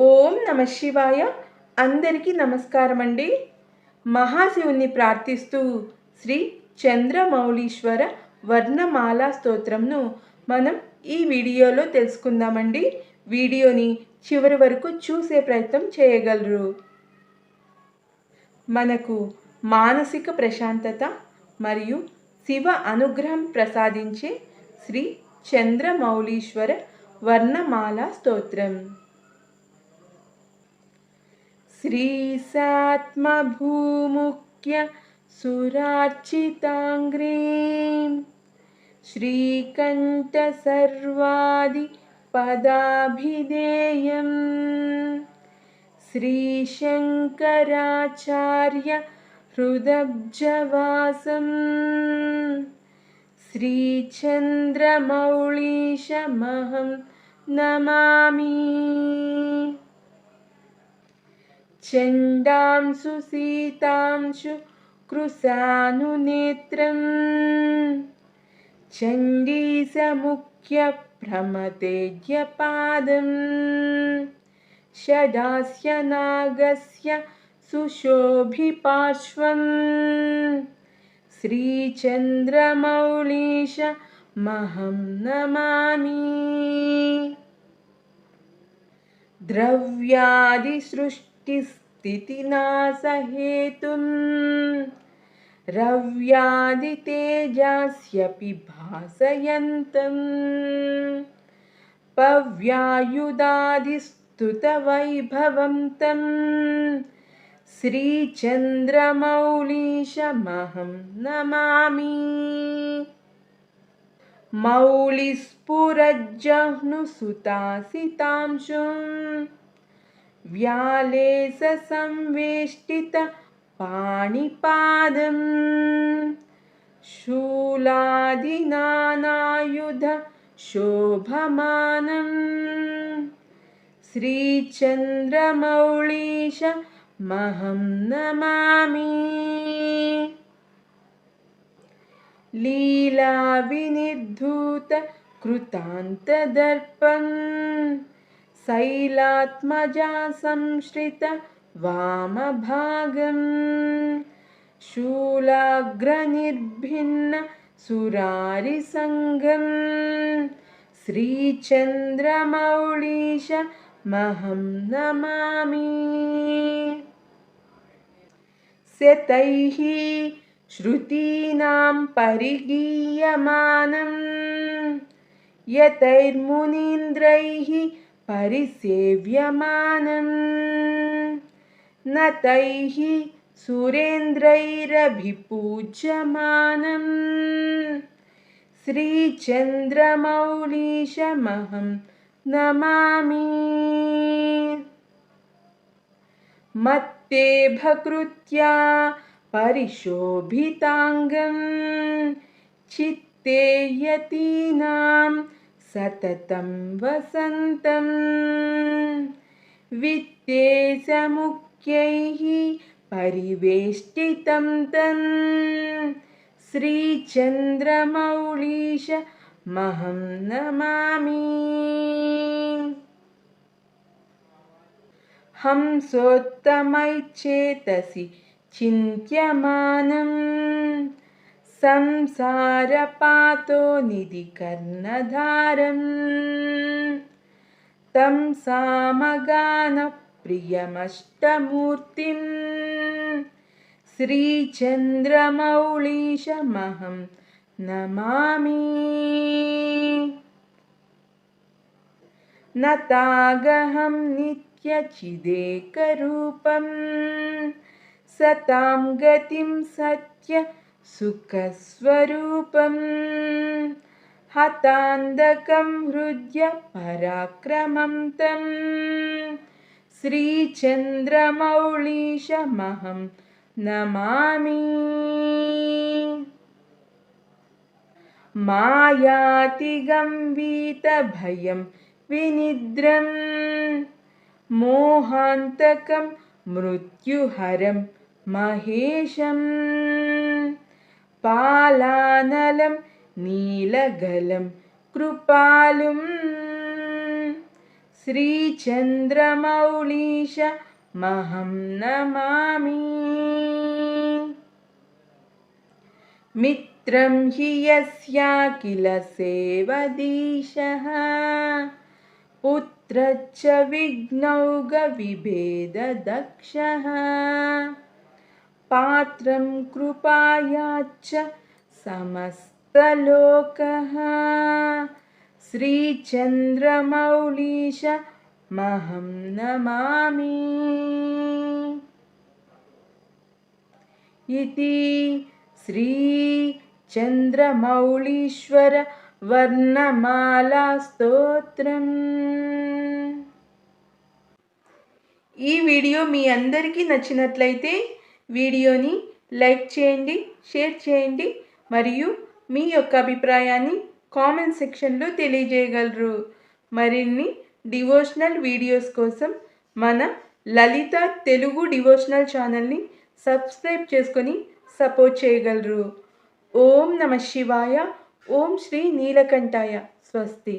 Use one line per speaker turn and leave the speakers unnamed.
ఓం నమ శివాయ. అందరికీ నమస్కారం అండి. మహాశివుని ప్రార్థిస్తూ శ్రీ చంద్రమౌళీశ్వర వర్ణమాల స్తోత్రంను మనం ఈ వీడియోలో తెలుసుకుందామండి. వీడియోని చివరి వరకు చూసే ప్రయత్నం చేయగలరు. మనకు మానసిక ప్రశాంతత మరియు శివ అనుగ్రహం ప్రసాదించే శ్రీ చంద్రమౌళీశ్వర వర్ణమాల స్తోత్రం. श्रीसात्मभूमुख्य सुरार्चिताङ्ग्रीं श्रीकण्ठसर्वादिपदाभिधेयं श्रीशङ्कराचार्य हृदब्जवासं श्रीचन्द्रमौळीशमहं नमामि। चण्डांशु सीतांशु कृशानुनेत्रं चण्डीसमुख्यप्रमतेज्यपादं षडास्य नागस्य सुशोभिपार्श्वं श्रीचन्द्रमौळीशमहं नमामि। द्रव्यादिसृष्टिस्थितिनाशहेतुं रव्यादितेजास्यपि भासयन्तं पव्यायुधादिस्तुतवैभवं तं श्रीचन्द्रमौळीशमहं नमामि। मौलिस्फुरज्जह्नुसुतासितांशुं व्यालेशसंवेष्टितपाणिपादं शूलादिनानायुधशोभमानं श्रीचन्द्रमौळीशमहं नमामि। लीलाविनिर्धूतकृतान्तदर्पं शैलात्मजासंश्रितवामभागं शूलाग्रनिर्भिन्नसुरारिसङ्घं श्रीचन्द्रमौळीशमहं नमामि। शतैः श्रुतीनां परिगीयमानं यतैर्मुनीन्द्रैः परिसेव्यमानं नतैः सुरेन्द्रैरभिपूज्यमानं श्रीचन्द्रमौळीशमहं नमामि। मत्तेभकृत्या परिशोभिताङ्गं चित्ते यतीनां सततं वसन्तं वित्तेशमुख्यैः परिवेष्टितं तं श्रीचन्द्रमौळीशमहं नमामि। हंसोत्तमैश्चेतसि चिन्त्यमानं संसारपातोनिधिकर्णधारं तं सामगानप्रियमष्टमूर्तिं श्रीचन्द्रमौळीशमहं नमामि। नतागहं नित्यचिदेकरूपं सतां गतिं सत्यसुखस्वरूपं हतान्धकं हृद्यपराक्रमं तं श्रीचन्द्रमौळीशमहं नमामि। मायातिगम्भीतभयं विनिद्रं मोहान्तकं मृत्युहरं महेशं पालानलं नीलगलं कृपालुं శ్రీచంద్రమౌళీశ మహం నమామి. మిత్రం హి యస్యాఖిల సేవదీశః పుత్రచ్చ విఘ్నౌఘ విభేదదక్షః పాత్రం కృపాయాచ్చ సమస్తలోకః శ్రీచంద్రమౌళీశ మహం నమామి. ఇతి శ్రీ చంద్రమౌళీశ్వర వర్ణమాలా స్తోత్రం. ఈ వీడియో మీ అందరికీ నచ్చినట్లయితే వీడియోని లైక్ చేయండి, షేర్ చేయండి మరియు మీ యొక్క అభిప్రాయాన్ని కామెంట్ సెక్షన్లో తెలియజేయగలరు. మరిన్ని డివోషనల్ వీడియోస్ కోసం మన లలిత తెలుగు డివోషనల్ ఛానల్ని సబ్స్క్రైబ్ చేసుకొని సపోర్ట్ చేయగలరు. ఓం నమః శివాయ. ఓం శ్రీ నీలకంఠాయ. స్వస్తి.